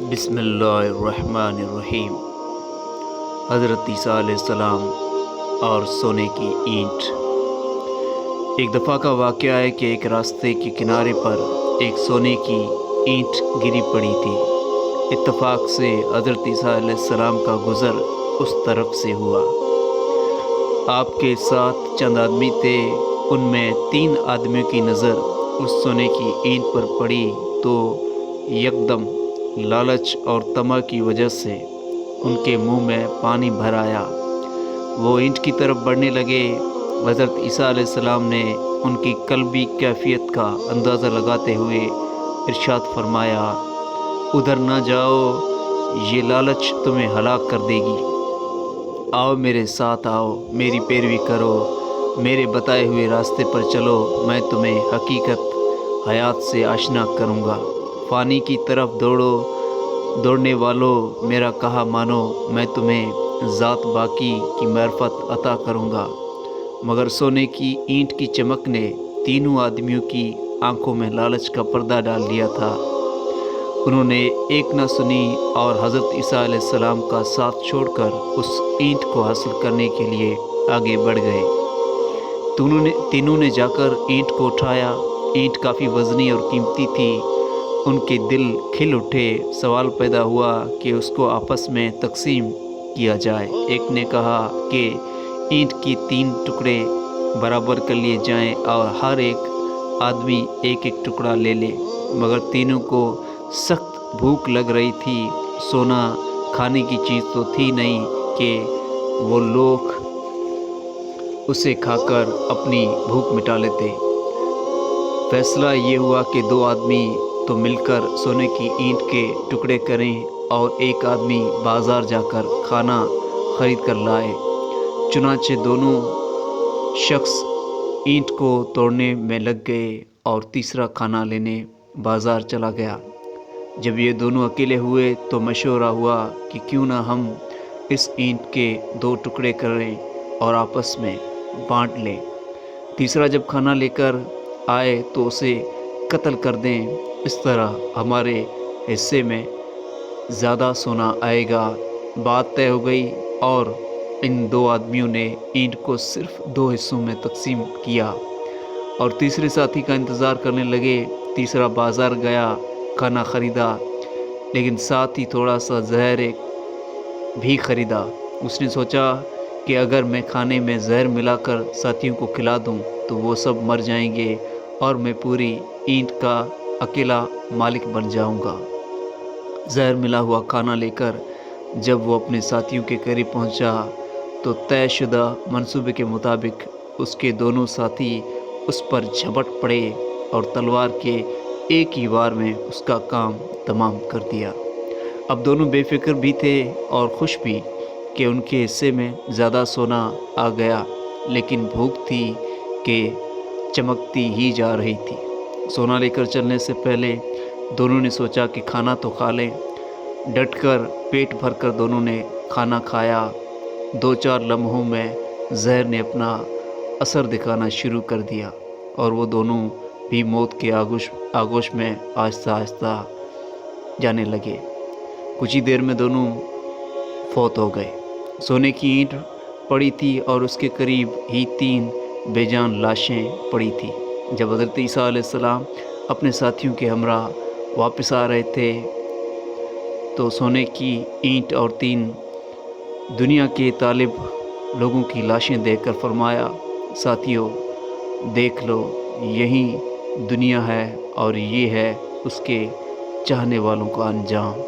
بسم اللہ الرحمن الرحیم۔ حضرت عیسیٰ علیہ السلام اور سونے کی اینٹ۔ ایک دفعہ کا واقعہ ہے کہ ایک راستے کے کنارے پر ایک سونے کی اینٹ گری پڑی تھی۔ اتفاق سے حضرت عیسیٰ علیہ السلام کا گزر اس طرف سے ہوا۔ آپ کے ساتھ چند آدمی تھے، ان میں 3 آدمیوں کی نظر اس سونے کی اینٹ پر پڑی تو یکدم لالچ اور طمع کی وجہ سے ان کے منہ میں پانی بھر آیا۔ وہ اینٹ کی طرف بڑھنے لگے۔ حضرت عیسیٰ علیہ السلام نے ان کی قلبی کیفیت کا اندازہ لگاتے ہوئے ارشاد فرمایا، ادھر نہ جاؤ، یہ لالچ تمہیں ہلاک کر دے گی۔ آؤ میرے ساتھ، آؤ میری پیروی کرو، میرے بتائے ہوئے راستے پر چلو، میں تمہیں حقیقت حیات سے آشنا کروں گا۔ فانی کی طرف دوڑنے والوں، میرا کہا مانو، میں تمہیں ذات باقی کی معرفت عطا کروں گا۔ مگر سونے کی اینٹ کی چمک نے تینوں آدمیوں کی آنکھوں میں لالچ کا پردہ ڈال دیا تھا۔ انہوں نے ایک نہ سنی اور حضرت عیسیٰ علیہ السلام کا ساتھ چھوڑ کر اس اینٹ کو حاصل کرنے کے لیے آگے بڑھ گئے۔ تینوں نے جا کر اینٹ کو اٹھایا۔ اینٹ کافی وزنی اور قیمتی تھی۔ ان کے دل کھل اٹھے۔ سوال پیدا ہوا کہ اس کو آپس میں تقسیم کیا جائے۔ ایک نے کہا کہ اینٹ کی 3 ٹکڑے برابر کر لیے جائیں اور ہر ایک آدمی ایک ایک ٹکڑا لے لے۔ مگر تینوں کو سخت بھوک لگ رہی تھی۔ سونا کھانے کی چیز تو تھی نہیں کہ وہ لوگ اسے کھا کر اپنی بھوک مٹا لیتے۔ فیصلہ یہ ہوا کہ 2 آدمی تو مل کر سونے کی اینٹ کے ٹکڑے کریں اور ایک آدمی بازار جا کر کھانا خرید کر لائے۔ چنانچہ دونوں شخص اینٹ کو توڑنے میں لگ گئے اور تیسرا کھانا لینے بازار چلا گیا۔ جب یہ دونوں اکیلے ہوئے تو مشورہ ہوا کہ کیوں نہ ہم اس اینٹ کے 2 ٹکڑے کریں اور آپس میں بانٹ لیں۔ تیسرا جب کھانا لے کر آئے تو اسے قتل کر دیں، اس طرح ہمارے حصے میں زیادہ سونا آئے گا۔ بات طے ہو گئی اور ان 2 آدمیوں نے اینٹ کو صرف 2 حصوں میں تقسیم کیا اور تیسرے ساتھی کا انتظار کرنے لگے۔ تیسرا بازار گیا، کھانا خریدا، لیکن ساتھ ہی تھوڑا سا زہر بھی خریدا۔ اس نے سوچا کہ اگر میں کھانے میں زہر ملا کر ساتھیوں کو کھلا دوں تو وہ سب مر جائیں گے اور میں پوری اینٹ کا اکیلا مالک بن جاؤں گا۔ زہر ملا ہوا کھانا لے کر جب وہ اپنے ساتھیوں کے قریب پہنچا تو طے شدہ منصوبے کے مطابق اس کے دونوں ساتھی اس پر جھپٹ پڑے اور تلوار کے ایک ہی وار میں اس کا کام تمام کر دیا۔ اب دونوں بے فکر بھی تھے اور خوش بھی کہ ان کے حصے میں زیادہ سونا آ گیا، لیکن بھوک تھی کہ چمکتی ہی جا رہی تھی۔ سونا لے کر چلنے سے پہلے دونوں نے سوچا کہ کھانا تو کھا لیں۔ ڈٹ کر پیٹ بھر کر دونوں نے کھانا کھایا۔ 2-4 لمحوں میں زہر نے اپنا اثر دکھانا شروع کر دیا اور وہ دونوں بھی موت کے آغوش میں آہستہ آہستہ جانے لگے۔ کچھ ہی دیر میں دونوں فوت ہو گئے۔ سونے کی اینٹ پڑی تھی اور اس کے قریب ہی 3 بے جان لاشیں پڑی تھیں۔ جب حضرت عیسیٰ علیہ السلام اپنے ساتھیوں کے ہمراہ واپس آ رہے تھے تو سونے کی اینٹ اور 3 دنیا کے طالب لوگوں کی لاشیں دیکھ کر فرمایا، ساتھیوں دیکھ لو، یہی دنیا ہے اور یہ ہے اس کے چاہنے والوں کا انجام۔